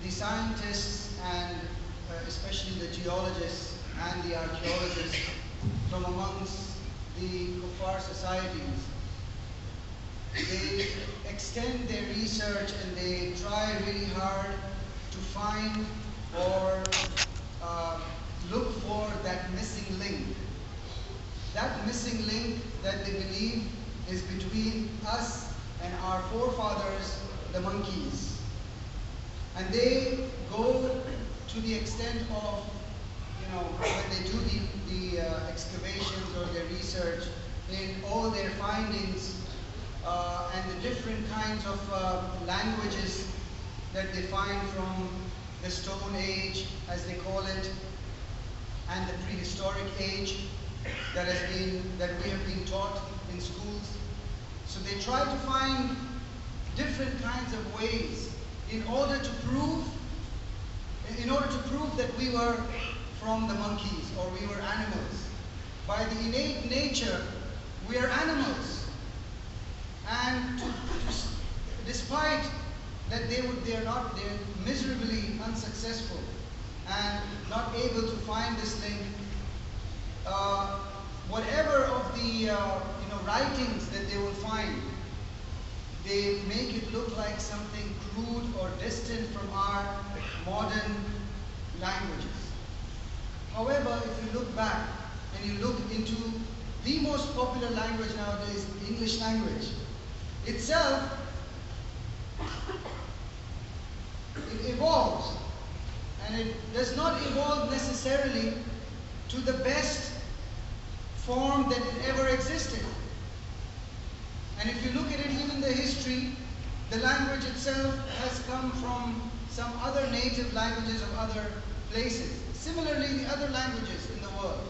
The scientists and especially the geologists and the archaeologists from amongst the kuffar societies, they extend their research and they try really hard to find or look for that missing link. That missing link that they believe is between us and our forefathers, the monkeys. And they go to the extent of, when they do the excavations or their research, in all their findings and the different kinds of languages that they find from the Stone Age, as they call it, and the prehistoric age that we have been taught in schools. So they try to find different kinds of ways in order to prove in order to prove that we were from the monkeys or we were animals. By the innate nature, we are animals. And despite that they're miserably unsuccessful and not able to find this thing, whatever of the writings that they will find, they make it look like something crude or distant from our modern languages. However, if you look back and you look into the most popular language nowadays, the English language itself, it evolves, and it does not evolve necessarily to the best form that it ever existed. And if you look at it, even the history, the language itself has come from some other native languages of other places. Similarly, the other languages in the world.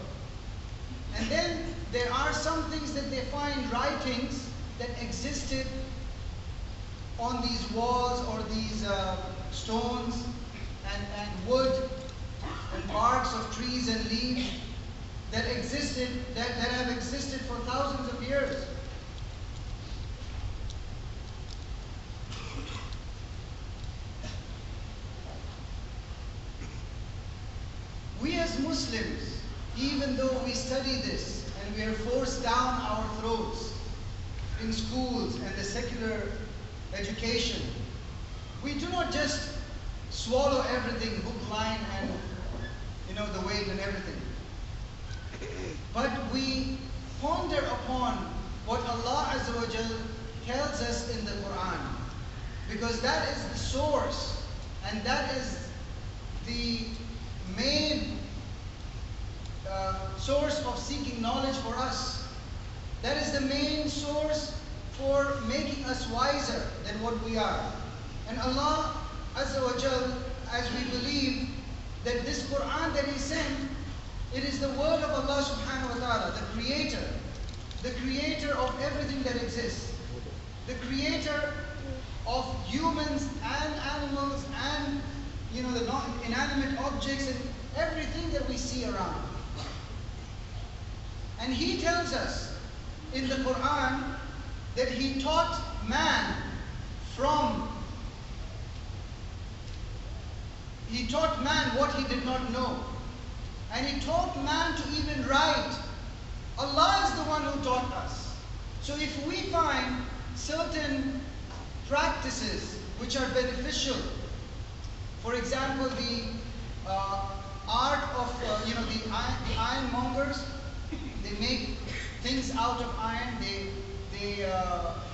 And then there are some things that they find, writings that existed on these walls or these stones and wood and barks of trees and leaves that existed, that have existed for thousands of years. We as Muslims, even though we study this and we are forced down our throats in schools and the secular education, we do not just swallow everything, hook, line, and the weight and everything. But we ponder upon what Allah Azza wa Jal tells us in the Quran, because that is the source and that is the main source of seeking knowledge for us. That is the main source for making us wiser than what we are. And Allah Azza wa Jal, as we believe that this Quran that He sent, it is the word of Allah subhanahu wa ta'ala, the creator of everything that exists, the creator of humans and animals and the inanimate objects and everything that we see around. And He tells us in the Quran that He taught man what he did not know. And He taught man to even write. Allah is the one who taught us. So if we find certain practices which are beneficial, for example, the art of the ironmongers, they make things out of iron, they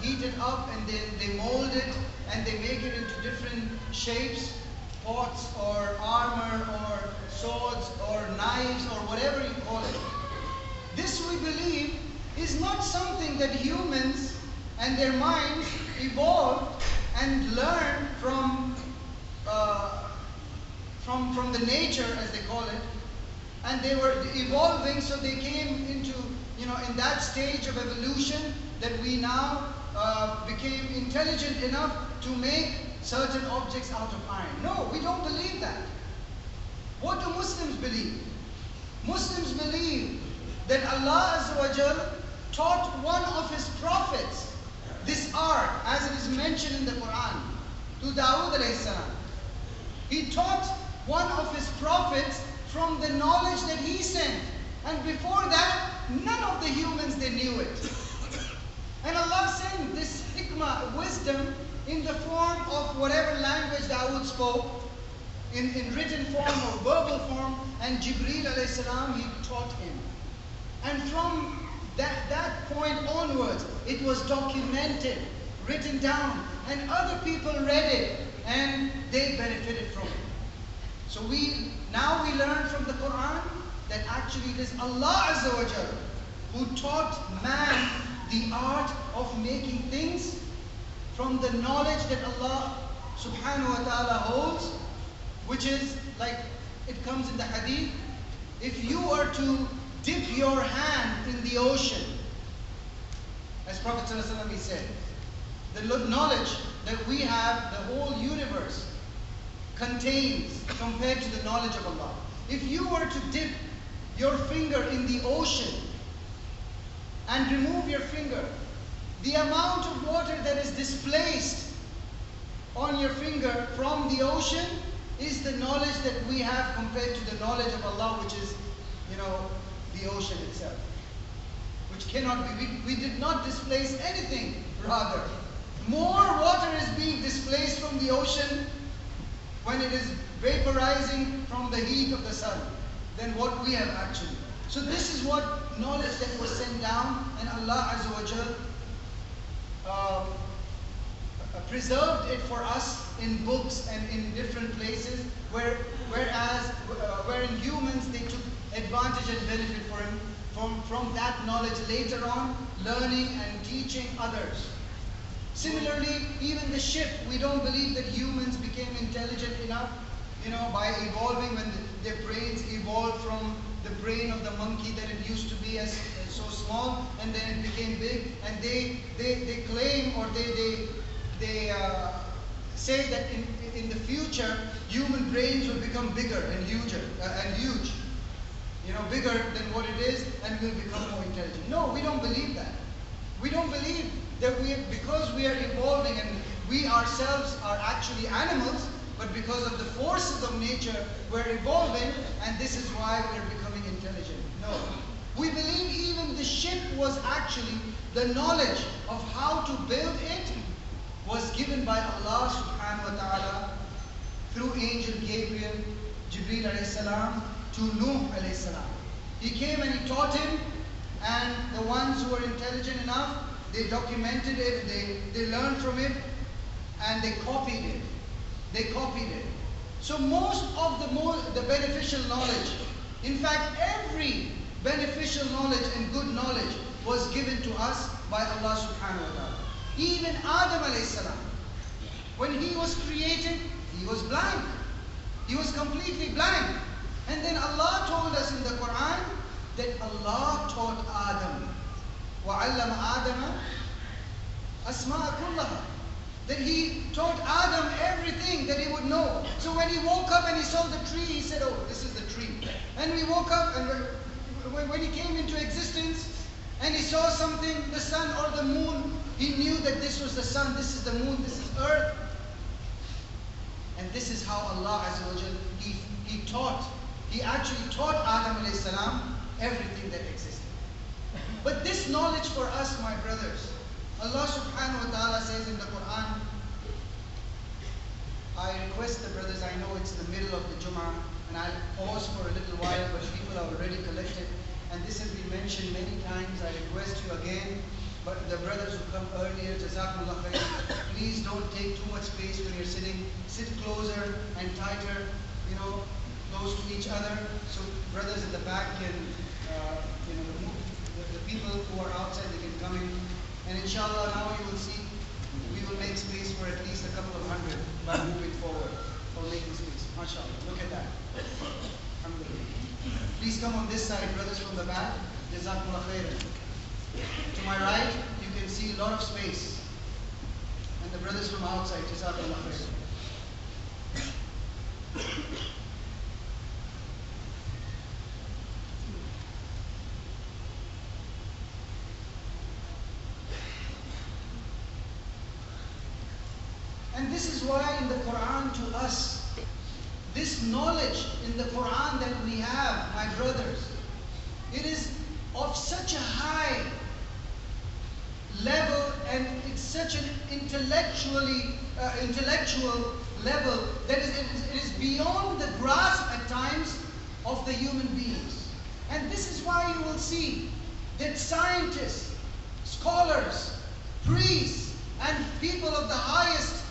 heat it up and then they mold it and they make it into different shapes, pots or armor or swords or knives or whatever you call it. This, we believe, is not something that humans and their minds evolved and learned from the nature, as they call it, and they were evolving, so they came into, in that stage of evolution that we now became intelligent enough to make certain objects out of iron. No, we don't believe that. What do Muslims believe? Muslims believe that Allah Azza wa Jal taught one of His prophets this art, as it is mentioned in the Quran, to Dawood alayhi salam. He taught one of His prophets from the knowledge that He sent. And before that, none of the humans, they knew it. And Allah sent this hikmah, wisdom, in the form of whatever language Dawood spoke, in written form or verbal form, and Jibreel alayhi salam, he taught him. And from that point onwards, it was documented, written down, and other people read it, and they benefited from it. So now we learn from the Quran that actually it is Allah Azza wa Jal who taught man the art of making things from the knowledge that Allah subhanahu wa ta'ala holds, which is like it comes in the hadith. If you were to dip your hand in the ocean, as Prophet ﷺ he said, the knowledge that we have, the whole universe contains compared to the knowledge of Allah. If you were to dip your finger in the ocean and remove your finger, the amount of water that is displaced on your finger from the ocean is the knowledge that we have compared to the knowledge of Allah, which is, the ocean itself. Which cannot be. We did not displace anything, rather. More water is being displaced from the ocean when it is vaporizing from the heat of the sun than what we have actually. So this is what knowledge that was sent down, and Allah Azza wa Jal preserved it for us in books and in different places, wherein humans, they took advantage and benefit from that knowledge later on, learning and teaching others. Similarly, even the ship, we don't believe that humans became intelligent enough, by evolving, when their brains evolved from the brain of the monkey that it used to be as so small, and then it became big, and they claim, or they say that in the future human brains will become bigger and huge, bigger than what it is, and will become more intelligent. No, we don't believe that. We don't believe that because we are evolving and we ourselves are actually animals, but because of the forces of nature, we're evolving, and this is why we're becoming intelligent. No. We believe even the ship was actually, the knowledge of how to build it was given by Allah subhanahu wa ta'ala through angel Gabriel, Jibreel alayhi salam, to Nuh alayhi salam. He came and he taught him, and the ones who were intelligent enough, they documented it, they learned from it, and they copied it. So most of the beneficial knowledge, in fact every beneficial knowledge and good knowledge was given to us by Allah subhanahu wa ta'ala. Even Adam alayhi salam, when he was created, he was blind. He was completely blind. And then Allah told us in the Quran that Allah taught Adam, وَعَلَّمَ آدَمَ أَسْمَاءَ كُلَّهَا, that he taught Adam everything that he would know. So when he woke up and he saw the tree, he said, oh, this is the tree. And we woke up, and when he came into existence and he saw something, the sun or the moon, he knew that this was the sun, this is the moon, this is earth. And this is how Allah Azza wa Jal, He actually taught Adam alayhi salam everything that existed. But this knowledge for us, my brothers, Allah subhanahu wa ta'ala says in the Quran, I request the brothers, I know it's the middle of the Jummah, and I'll pause for a little while, but people are already collected, and this has been mentioned many times. I request you again, but the brothers who come earlier, Jazakumullah khair, please don't take too much space when you're sitting. Sit closer and tighter, close to each other, so brothers in the back can, the people who are outside, they can come in. And inshallah, now you will see, we will make space for at least a couple of hundred by moving forward, or making space. MashaAllah, look at that. Alhamdulillah. Please come on this side, brothers from the back. Jazakumullah khairan. To my right, you can see a lot of space. And the brothers from outside, Jazakumullah khairan. And this is why in the Quran to us, this knowledge in the Quran that we have, my brothers, it is of such a high level, and it's such an intellectual level that it is beyond the grasp at times of the human beings. And this is why you will see that scientists, scholars, priests, and people of the highest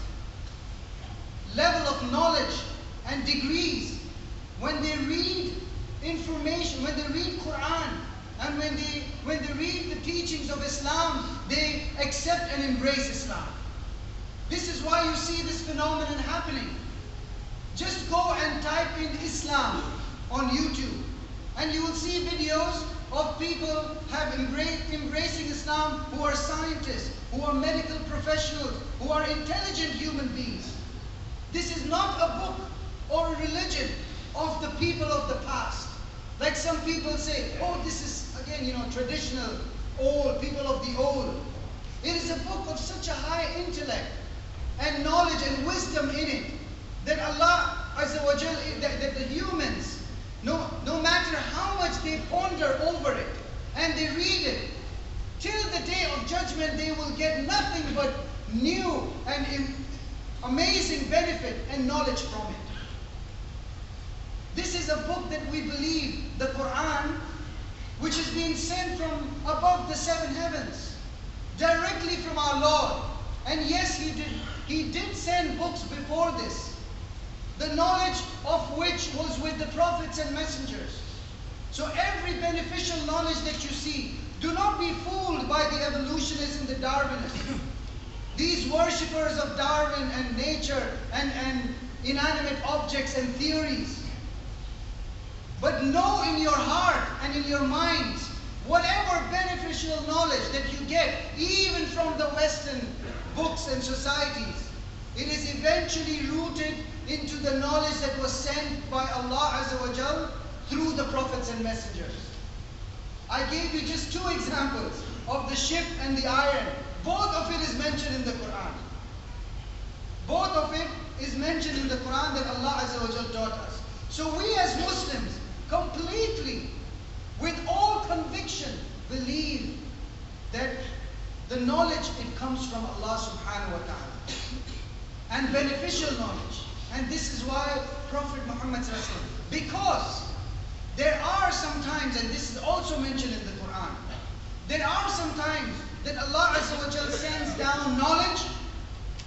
level of knowledge and degrees, when they read information, when they read Quran, and when they read the teachings of Islam, they accept and embrace Islam. This is why you see this phenomenon happening. Just go and type in Islam on YouTube, and you will see videos of people embracing Islam, who are scientists, who are medical professionals, who are intelligent human beings. This is not a book or a religion of the people of the past. Like some people say, oh, this is again, traditional, old, people of the old. It is a book of such a high intellect and knowledge and wisdom in it that Allah Azza wa Jal, that the humans, no matter how much they ponder over it and they read it, till the day of judgment they will get nothing but new and amazing benefit and knowledge from it. This is a book that we believe, the Quran, which is being sent from above the seven heavens, directly from our Lord. And yes, He did send books before this, the knowledge of which was with the prophets and messengers. So every beneficial knowledge that you see, do not be fooled by the evolutionists and the Darwinists. These worshippers of Darwin and nature and inanimate objects and theories. But know in your heart and in your minds, whatever beneficial knowledge that you get, even from the Western books and societies, it is eventually rooted into the knowledge that was sent by Allah Azza wa Jal through the prophets and messengers. I gave you just two examples of the ship and the iron. Both of it is mentioned in the Quran. Both of it is mentioned in the Quran that Allah Azza wa Jal taught us. So we as Muslims completely, with all conviction, believe that the knowledge, it comes from Allah subhanahu wa ta'ala. And beneficial knowledge. And this is why Prophet Muhammad sallallahu alaihi wasallam, because there are some times, and this is also mentioned in the Quran, there are some times that Allah Azza wa Jal sends down knowledge,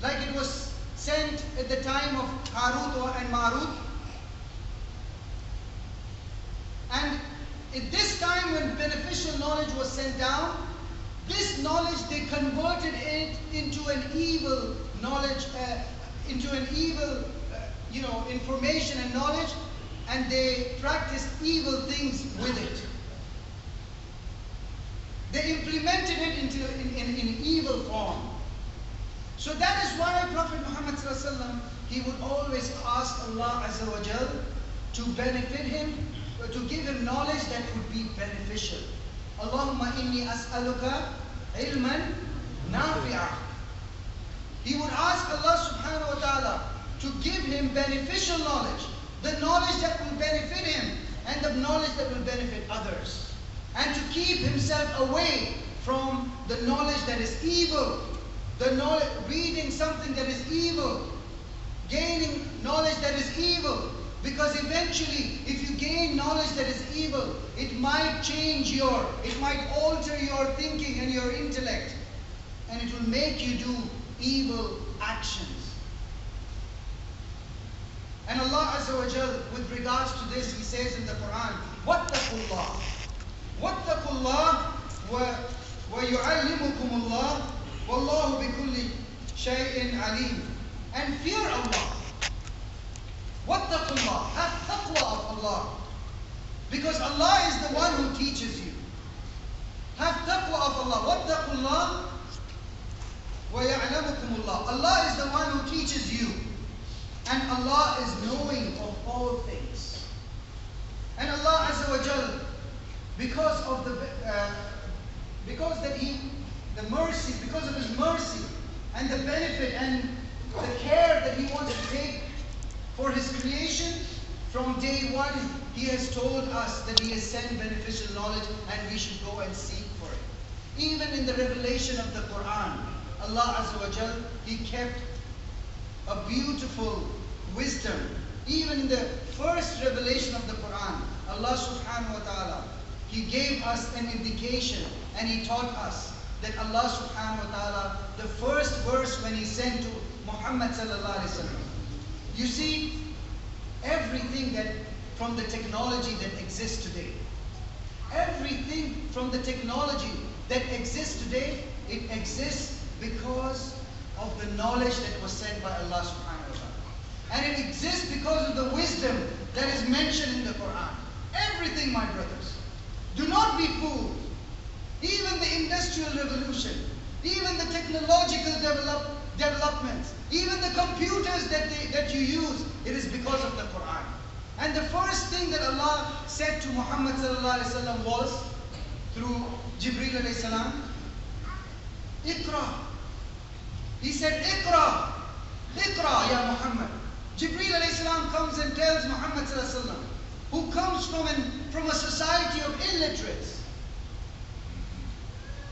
like it was sent at the time of Harut and Marut. And at this time when beneficial knowledge was sent down, this knowledge, they converted it into an evil knowledge, into an evil information and knowledge, and they practiced evil things with it. They implemented it in evil form. So that is why Prophet Muhammad sallallahu alaihi wasallam, he would always ask Allah Azza wa Jal to benefit him, to give him knowledge that would be beneficial. Allahumma inni as'aluka ilman nafi'a. He would ask Allah subhanahu wa ta'ala to give him beneficial knowledge, the knowledge that will benefit him and the knowledge that will benefit others, and to keep himself away from the knowledge that is evil, the knowledge, reading something that is evil, gaining knowledge that is evil. Because eventually, if you gain knowledge that is evil, it might it might alter your thinking and your intellect, and it will make you do evil actions. And Allah Azza wa Jal, with regards to this, He says in the Quran, وَاتَّقُوا اللَّهِ وَاتَّقُوا اللَّهِ وَيُعَلِّمُكُمُ اللَّهِ وَاللَّهُ بِكُلِّ شَيْءٍ عَلِيمٍ. And fear Allah. وَاتَّقُوا اللَّهِ. Have taqwa of Allah. Because Allah is the one who teaches you. Have taqwa of Allah. وَاتَّقُوا اللَّهِ وَيَعْلَمُكُمُ اللَّهِ. Allah is the one who teaches you. And Allah is knowing of all things. And Allah Azza wa Jal, because of His mercy and the benefit and the care that He wants to take for His creation, from day one He has told us that He has sent beneficial knowledge and we should go and seek for it. Even in the revelation of the Quran, Allah Azza wa Jal, He kept a beautiful wisdom. Even in the first revelation of the Quran, Allah subhanahu wa ta'ala, He gave us an indication and He taught us that Allah subhanahu wa ta'ala, the first verse when He sent to Muhammad sallallahu alaihi wasallam, you see, everything that from the technology that exists today, everything from the technology that exists today, it exists because of the knowledge that was sent by Allah subhanahu wa ta'ala. And it exists because of the wisdom that is mentioned in the Quran. Everything, my brothers. Do not be fooled. Even the industrial revolution, even the technological developments, Even the computers that you use, it is because of the Quran. And the first thing that Allah said to Muhammad sallallahu alaihi wasallam was, through Jibreel alayhi salam, Iqra. He said, Iqra, Iqra ya Muhammad. Jibreel alayhi salam comes and tells Muhammad sallallahu alaihi wasallam, who comes from a society of illiterates.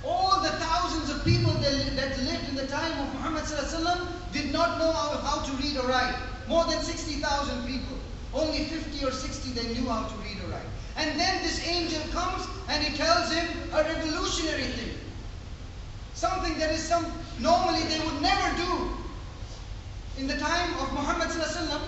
All the thousands of people that lived in the time of Muhammad sallallahu alaihi wasallam did not know how to read or write. More than 60,000 people. Only 50 or 60 they knew how to read or write. And then this angel comes and he tells him a revolutionary thing. Something that is normally they would never do. In the time of Muhammad sallallahu alaihi wasallam,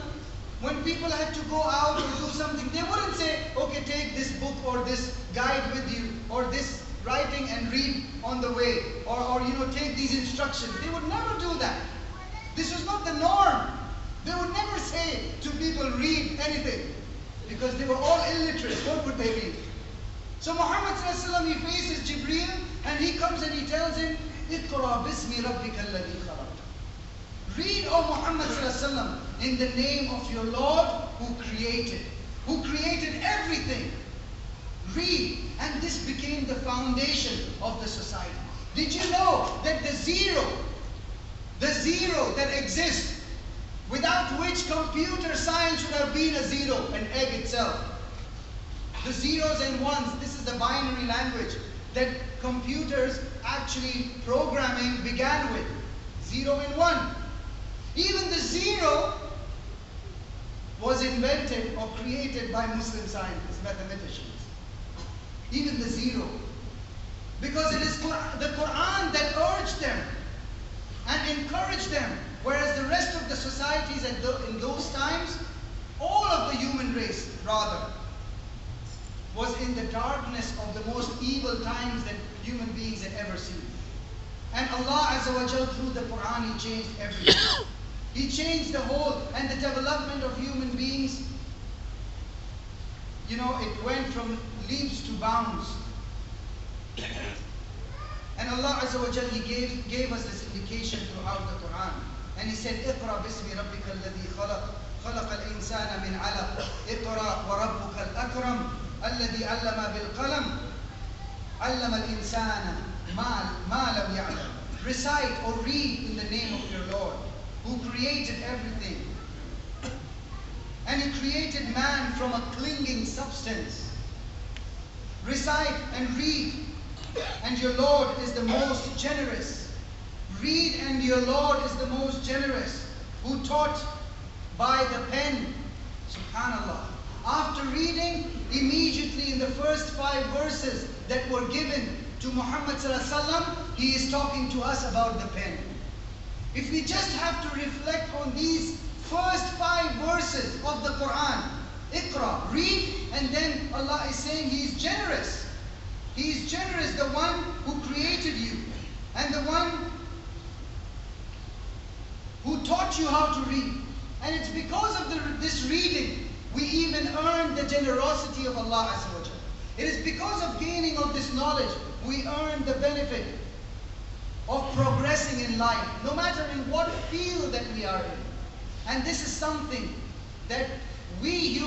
when people had to go out or do something, they wouldn't say, okay, take this book or this guide with you, or this writing and read on the way, or take these instructions. They would never do that. This was not the norm. They would never say to people, read anything, because they were all illiterate. What would they read? So Muhammad sallallahu alaihi wasallam, he faces Jibreel and he comes and he tells him, Iqra bismi rabbika alladhi khalaq. Read, O Muhammad sallallahu alaihi wasallam, in the name of your Lord who created everything. Read. And this became the foundation of the society. Did you know that the zero that exists, without which computer science would have been a zero, an egg itself. The zeros and ones, this is the binary language that computers actually programming began with. 0 and 1. Even the zero was invented or created by Muslim scientists, mathematicians. Even the zero. Because it is the Quran that urged them and encouraged them. Whereas the rest of the societies in those times, all of the human race rather, was in the darkness of the most evil times that human beings had ever seen. And Allah Azza wa Jal, through the Quran, He changed everything. He changed the whole, and the development of human beings, it went from leaps to bounds. And Allah Azza wa Jal, He gave us this indication throughout the Quran. And He said, Iqra bismi rabbika alladhi khalaq, khalaqa al-insana min alaq, Iqra wa rabbuka al-akram, alladhi allama bil-qalam, allama al-insana ma lam ya'lam. Recite or read in the name of your Lord, who created everything. And He created man from a clinging substance. Recite and read, and your Lord is the most generous. Read, and your Lord is the most generous, who taught by the pen. Subhanallah. After reading, immediately in the first 5 verses that were given to Muhammad sallallahu alaihi wasallam, he is talking to us about the pen. If we just have to reflect on these first 5 verses of the Quran, Iqra, read, and then Allah is saying He is generous. He is generous, the one who created you, and the one who taught you how to read. And it's because of this reading, we even earn the generosity of Allah Azza wa Jalla. It is because of gaining of this knowledge, we earn the benefit of progressing in life, no matter in what field that we are in. And this is something that we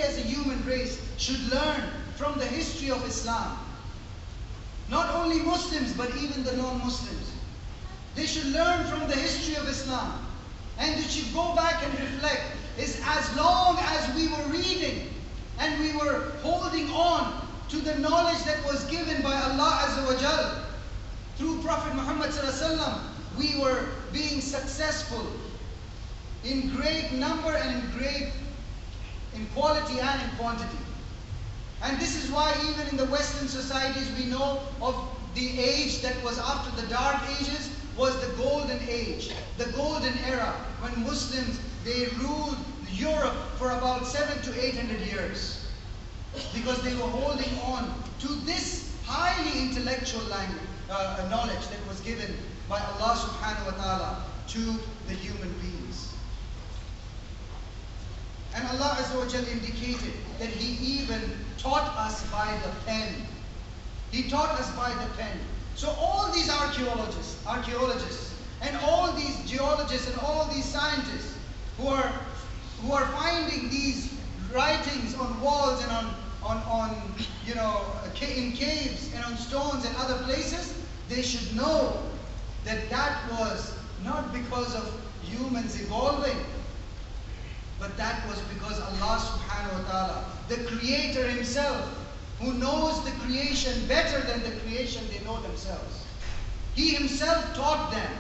as a human race should learn from the history of Islam. Not only Muslims, but even the non-Muslims. They should learn from the history of Islam. And they should go back and reflect. Is as long as we were reading and we were holding on to the knowledge that was given by Allah Azza wa Jal through Prophet Muhammad sallallahu alaihi wasallam, we were being successful in great number and in quality and in quantity. And this is why even in the Western societies we know of the age that was after the Dark Ages was the Golden Age, the Golden Era, when Muslims, they ruled Europe for about 700 to 800 years. Because they were holding on to this highly intellectual knowledge that was given by Allah subhanahu wa ta'ala to the human beings. And Allah Azza wa Jalla indicated that He even taught us by the pen. He taught us by the pen. So all these archaeologists And all these geologists and all these scientists who are finding these writings on walls and on in caves and on stones and other places, they should know that that was not because of humans evolving, but that was because Allah subhanahu wa ta'ala, the Creator Himself, who knows the creation better than the creation they know themselves. He Himself taught them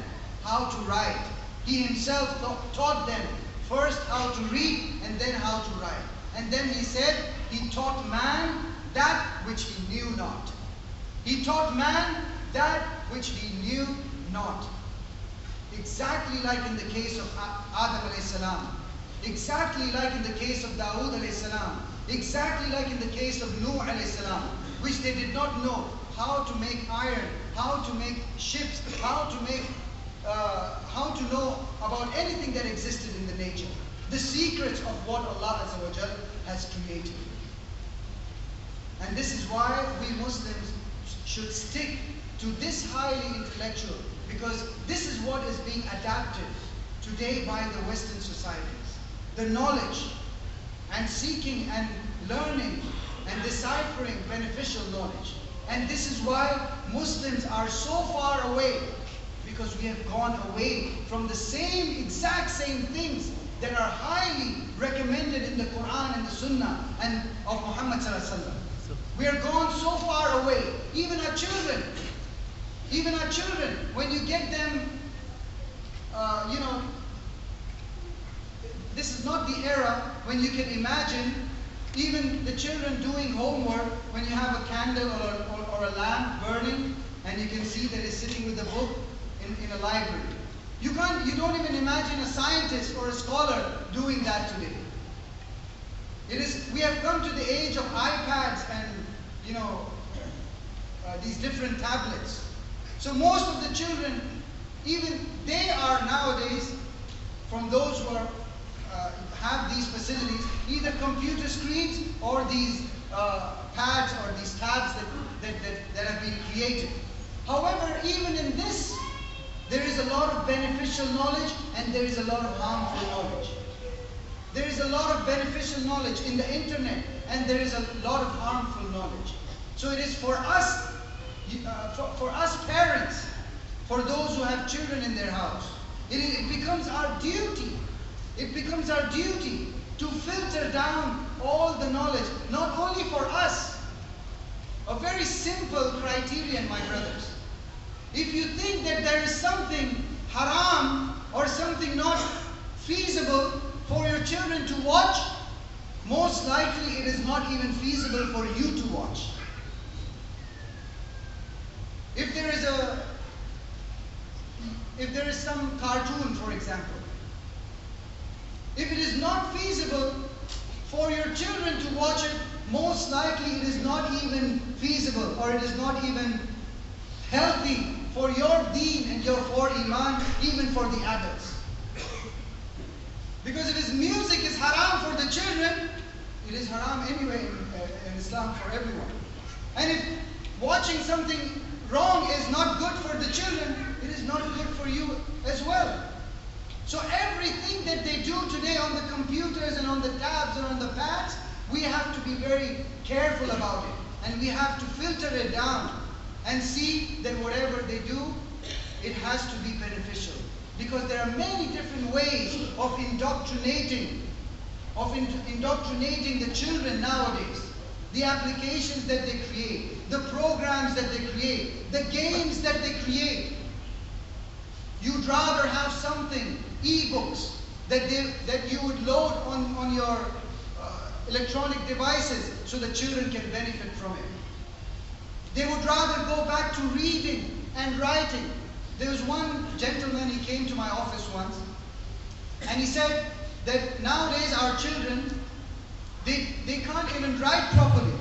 how to write. He Himself taught them first how to read and then how to write. And then He said, He taught man that which he knew not. He taught man that which he knew not. Exactly like in the case of Adam alayhi salam. Exactly like in the case of Dawood alayhi salam. Exactly like in the case of Nuh alayhi salam, which they did not know how to make iron, how to make ships, how to know about anything that existed in the nature. The secrets of what Allah Azza wa Jal has created. And this is why we Muslims should stick to this highly intellectual, because this is what is being adapted today by the Western societies. The knowledge and seeking and learning and deciphering beneficial knowledge. And this is why Muslims are so far away, because we have gone away from the exact same things that are highly recommended in the Quran and the Sunnah and of Muhammad sallallahu alaihi wasallam. We are gone so far away. Even our children, when you get them, this is not the era when you can imagine even the children doing homework when you have a candle or a lamp burning and you can see that it's sitting with a book in a library. You don't even imagine a scientist or a scholar doing that today. We have come to the age of iPads and these different tablets. So most of the children, even they are nowadays, from those who have these facilities, either computer screens or these pads or these tabs that have been created. However, even in this, there is a lot of beneficial knowledge and there is a lot of harmful knowledge. There is a lot of beneficial knowledge in the internet and there is a lot of harmful knowledge. So it is for us, parents, for those who have children in their house, it becomes our duty. It becomes our duty to filter down all the knowledge, not only for us. A very simple criterion, my brothers. If you think that there is something haram or something not feasible for your children to watch, most likely it is not even feasible for you to watch. If there is some cartoon, for example, if it is not feasible for your children to watch it, most likely it is not even feasible or it is not even healthy for your deen and for iman, even for the adults. Because if music is haram for the children, it is haram anyway in Islam for everyone. And if watching something wrong is not good for the children, it is not good for you as well. So everything that they do today on the computers and on the tabs and on the pads, we have to be very careful about it. And we have to filter it down and see that whatever they do, it has to be beneficial. Because there are many different ways of indoctrinating the children nowadays. The applications that they create, the programs that they create, the games that they create. You'd rather have something, e-books, that you would load on your electronic devices so the children can benefit from it. They would rather go back to reading and writing. There was one gentleman, he came to my office once, and he said that nowadays our children, they can't even write properly.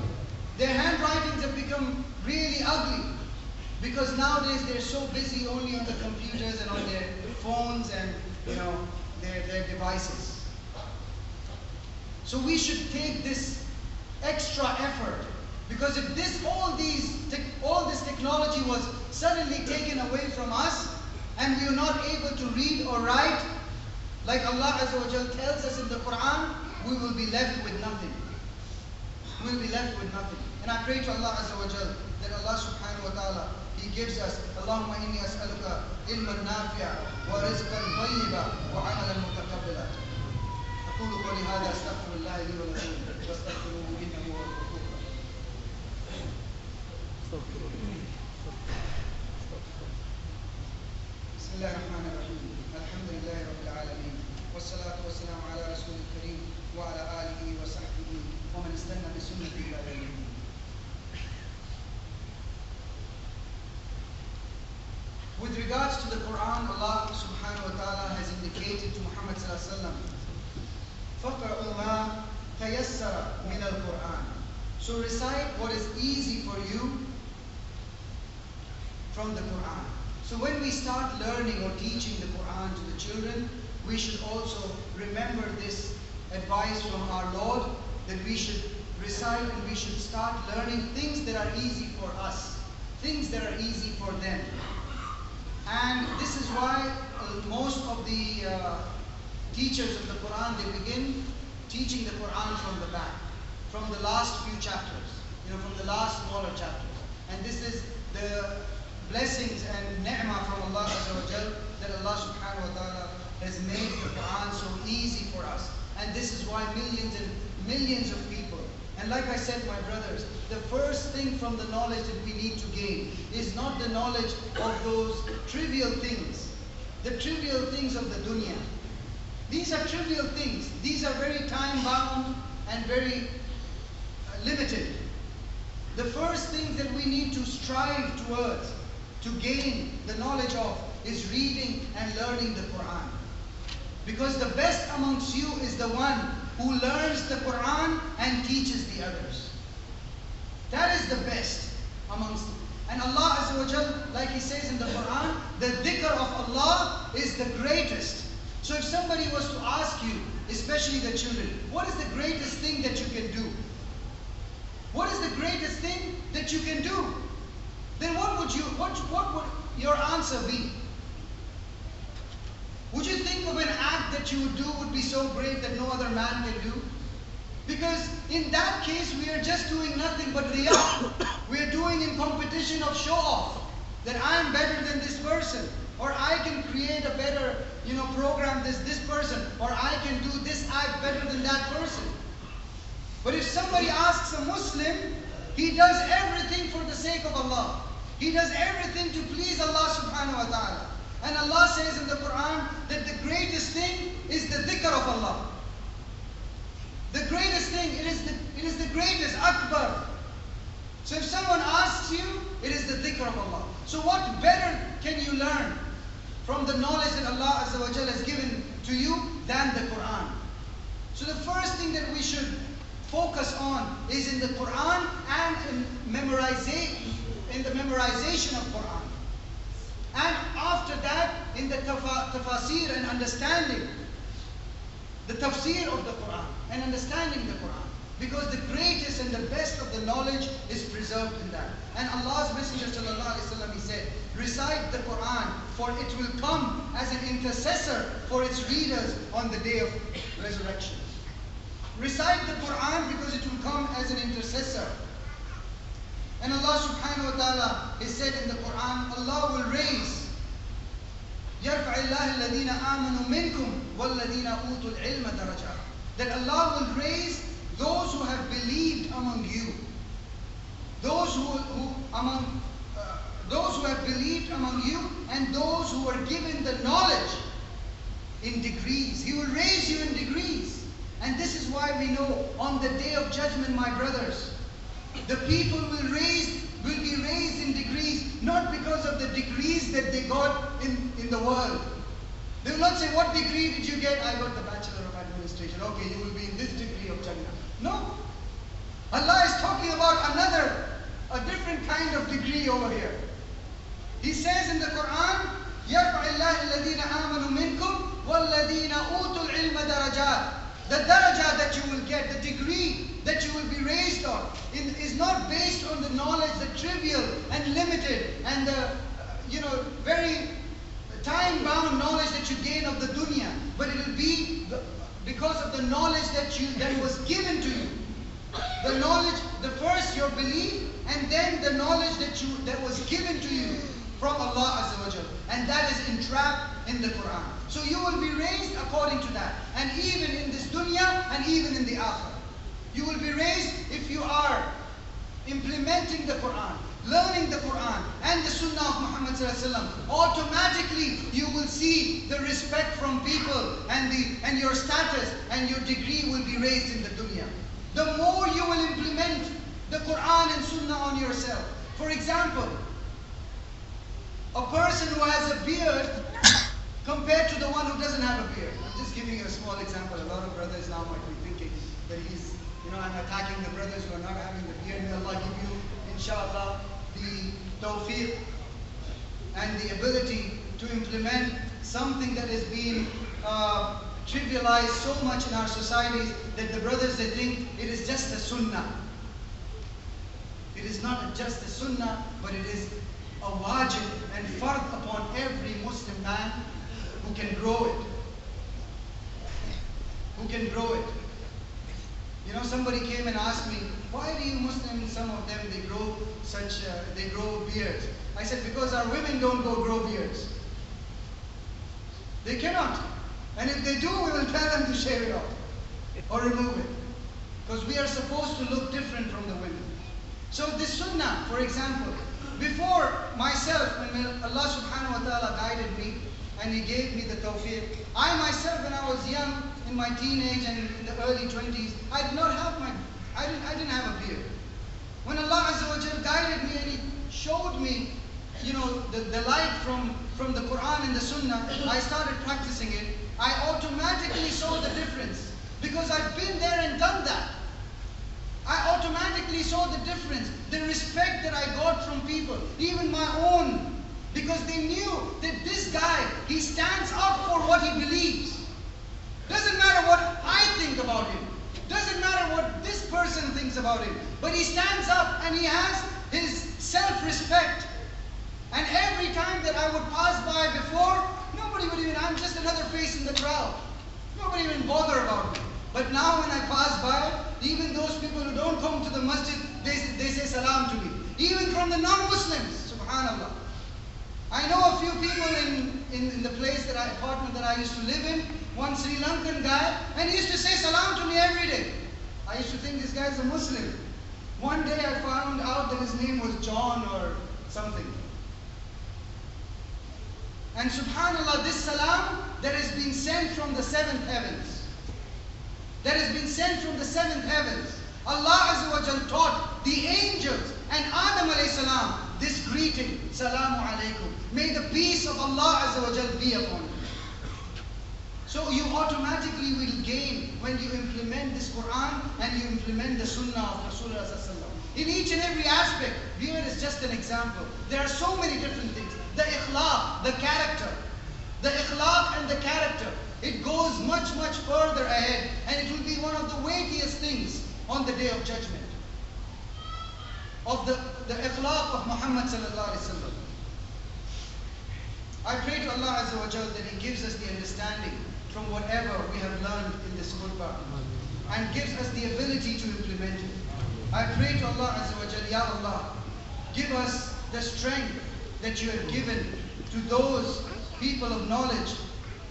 Their handwritings have become really ugly because nowadays they're so busy only on the computers and on their phones and their devices. So we should take this extra effort, because if all this technology was suddenly taken away from us, and we are not able to read or write, like Allah Azza wa Jal tells us in the Quran, we will be left with nothing. We will be left with nothing. And I pray to Allah Azza wa Jal that Allah subhanahu wa ta'ala, He gives us, Allahumma inni as'aluka ilman nafi'a wa rizqan tayyiba wa amalan mutaqabbila. أقول قولي هذا أستغفر الله لي ولكم واستغفروه إنه هو الغفور الرحيم. بسم الله الرحمن الرحيم. الحمد لله رب العالمين والصلاة والسلام على رسول الكريم وعلى آله وصحبه ومن استنى بسنته إلى يوم الدين. With regards to the Quran, Allah subhanahu wa ta'ala has indicated to Muhammad sallallahu alaihi wasallam, فَقْرَأُوا مَا تَيَسَّرَ مِنَ الْقُرْآنِ. So recite what is easy for you from the Quran. So when we start learning or teaching the Quran to the children, we should also remember this advice from our Lord, that we should recite and we should start learning things that are easy for us, things that are easy for them. And this is why most of the teachers of the Quran, they begin teaching the Quran from the back, from the last few chapters, from the last smaller chapters. And this is the blessings and ni'mah from Allah Azza wa Jal, that Allah subhanahu wa ta'ala has made the Quran so easy for us. And this is why millions and millions of people, and like I said, my brothers, the first thing from the knowledge that we need to gain is not the knowledge of those trivial things, the trivial things of the dunya. These are trivial things. These are very time-bound and very limited. The first thing that we need to strive towards, to gain the knowledge of, is reading and learning the Quran. Because the best amongst you is the one who learns the Quran and teaches the others. That is the best amongst you. And Allah Azza wa Jal, like He says in the Quran, the dhikr of Allah is the greatest. So if somebody was to ask you, especially the children, what is the greatest thing that you can do? What is the greatest thing that you can do? Then what would your answer be? Would you think of an act that you would do would be so great that no other man can do? Because in that case, we are just doing nothing but riyah. We are doing in competition of show off, that I am better than this person, or I can create a better, program this person, or I can do this act better than that person. But if somebody asks a Muslim, he does everything for the sake of Allah. He does everything to please Allah subhanahu wa ta'ala. And Allah says in the Quran that the greatest thing is the dhikr of Allah. The greatest thing, it is the greatest, akbar. So if someone asks you, it is the dhikr of Allah. So what better can you learn from the knowledge that Allah Azza wa Jalla has given to you than the Quran? So the first thing that we should focus on is in the Quran and in the memorization of Quran. And after that, in the tafasir and understanding, the tafsir of the Quran and understanding the Quran. Because the greatest and the best of the knowledge is preserved in that. And Allah's Messenger sallallahu alaihi wasallam, he said, recite the Quran, for it will come as an intercessor for its readers on the day of resurrection. Recite the Quran because it will come as an intercessor. And Allah subhanahu wa ta'ala has said in the Quran, Allah will raise يَرْفَعِ اللَّهِ الَّذِينَ آمَنُوا مِنْكُمْ وَالَّذِينَ أُوتُوا الْعِلْمَ دَرَجَاتٍ. That Allah will raise those who have believed among you. Those who have believed among you, and those who are given the knowledge in degrees. He will raise you in degrees. And this is why we know on the day of judgment, my brothers, the people will be raised in degrees, not because of the degrees that they got in the world. They will not say, what degree did you get? I got the Bachelor of Administration. Okay, you will be in this degree of Jannah. No. Allah is talking about a different kind of degree over here. He says in the Quran, يَرْفَعِ اللَّهِ الَّذِينَ آمَنُوا مِنْكُمْ وَالَّذِينَ أُوتُوا الْعِلْمَ دَرَجَاتٍ. The darajah that you will get, the degree that you will be raised on, is not based on the knowledge, the trivial and limited and the very time-bound knowledge that you gain of the dunya, but it will be because of the knowledge that was given to you. The knowledge, the first your belief, and then the knowledge that was given to you from Allah Azza wa Jal. And that is entrapped in the Quran. So you will be raised according to that. And even in this dunya and even in the akhirah. You will be raised if you are implementing the Quran, learning the Quran and the Sunnah of Muhammad sallallahu alaihi wasallam. Automatically you will see the respect from people, and your status and your degree will be raised in the dunya. The more you will implement the Quran and Sunnah on yourself. For example, a person who has a beard compared to the one who doesn't have a beard. I'm just giving you a small example. A lot of brothers now might be thinking that I'm attacking the brothers who are not having the beard. May Allah give you, inshallah, the tawfiq and the ability to implement something that is being trivialized so much in our societies that the brothers, they think it is just a sunnah. It is not just a sunnah, but it is a wajib and fard upon every Muslim man who can grow it. Who can grow it. Somebody came and asked me, why do you Muslims, some of them, they grow beards? I said, because our women don't grow beards. They cannot. And if they do, we will tell them to shave it off or remove it. Because we are supposed to look different from the women. So this sunnah, for example, before myself, when Allah subhanahu wa ta'ala guided me and He gave me the tawfiq, I myself, when I was young, in my teenage and in the early 20s, I didn't have a beard. When Allah Azza wa Jal guided me and He showed me, the light from the Quran and the Sunnah, I started practicing it. I automatically saw the difference because I've been there and done that. I automatically saw the difference, the respect that I got from people, even my own, because they knew that this guy, he stands up for what he believes. Doesn't matter what I think about him. Doesn't matter what this person thinks about him. But he stands up and he has his self-respect. And every time that I would pass by before, nobody would even, I'm just another face in the crowd. Nobody even bother about me. But now when I pass by, even those people who don't come to the masjid, they say salam to me. Even from the non-Muslims, subhanallah. I know a few people in the apartment that I used to live in, one Sri Lankan guy, and he used to say salam to me every day. I used to think this guy's a Muslim. One day I found out that his name was John or something. And subhanallah, this salam that has been sent from the seventh heavens. That has been sent from the seventh heavens. Allah Azza wa Jal taught the angels and Adam alayhi salam this greeting, Salamu alaykum. May the peace of Allah Azza wa Jal be upon you. So you automatically will gain when you implement this Quran and you implement the Sunnah of Rasulullah sallallahu alaihi wasallam. In each and every aspect, beard is just an example. There are so many different things. The ikhlaq, the character. The ikhlaq and the character. It goes much, much further ahead, and it will be one of the weightiest things on the Day of Judgment. Of the ikhlaq of Muhammad sallallahu alaihi wasallam. I pray to Allah Azza wa Jal that He gives us the understanding from whatever we have learned in this khutbah and gives us the ability to implement it. I pray to Allah Azza wa Jal, Ya Allah, give us the strength that you have given to those people of knowledge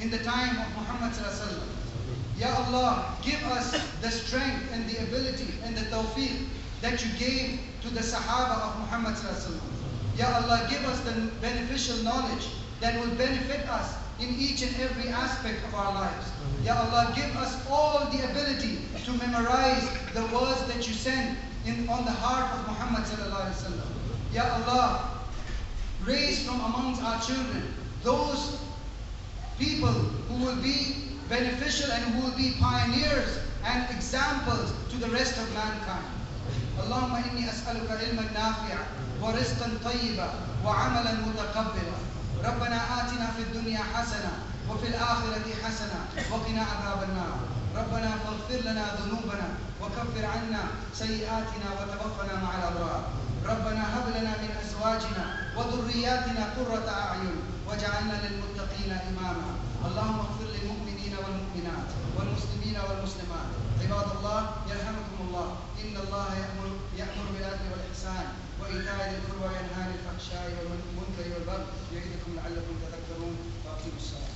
in the time of Muhammad sallallahu alaihi wasallam. Ya Allah, give us the strength and the ability and the tawfiq that you gave to the Sahaba of Muhammad sallallahu alaihi wasallam. Ya Allah, give us the beneficial knowledge that will benefit us in each and every aspect of our lives. Ya Allah, give us all the ability to memorize the words that you send on the heart of Muhammad sallallahu alaihi wasallam. Ya Allah, raise from amongst our children those people who will be beneficial and who will be pioneers and examples to the rest of mankind. Allahumma inni as'aluka ilman nafi'a wa rizqan tayyiba wa amalan mutaqabbila. ربنا آتنا في الدنيا حسنة وفي الآخرة حسنة وقنا عذاب النار. ربنا فاغفر لنا ذنوبنا وكفر عنا سيئاتنا وتوفنا مع الأبرار. ربنا هب لنا من أزواجنا وذرياتنا قرة أعين واجعلنا للمتقين علينا إماما. اللهم اغفر للمؤمنين والمؤمنات والمسلمين والمسلمات. عباد الله يرحمكم الله، إن الله يأمر بالعدل والإحسان وإيتاء ذي القربى وينهى عن الفحشاء والمنكر والبغي يعظكم لعلكم تذكرون. وأقيموا الصلاة.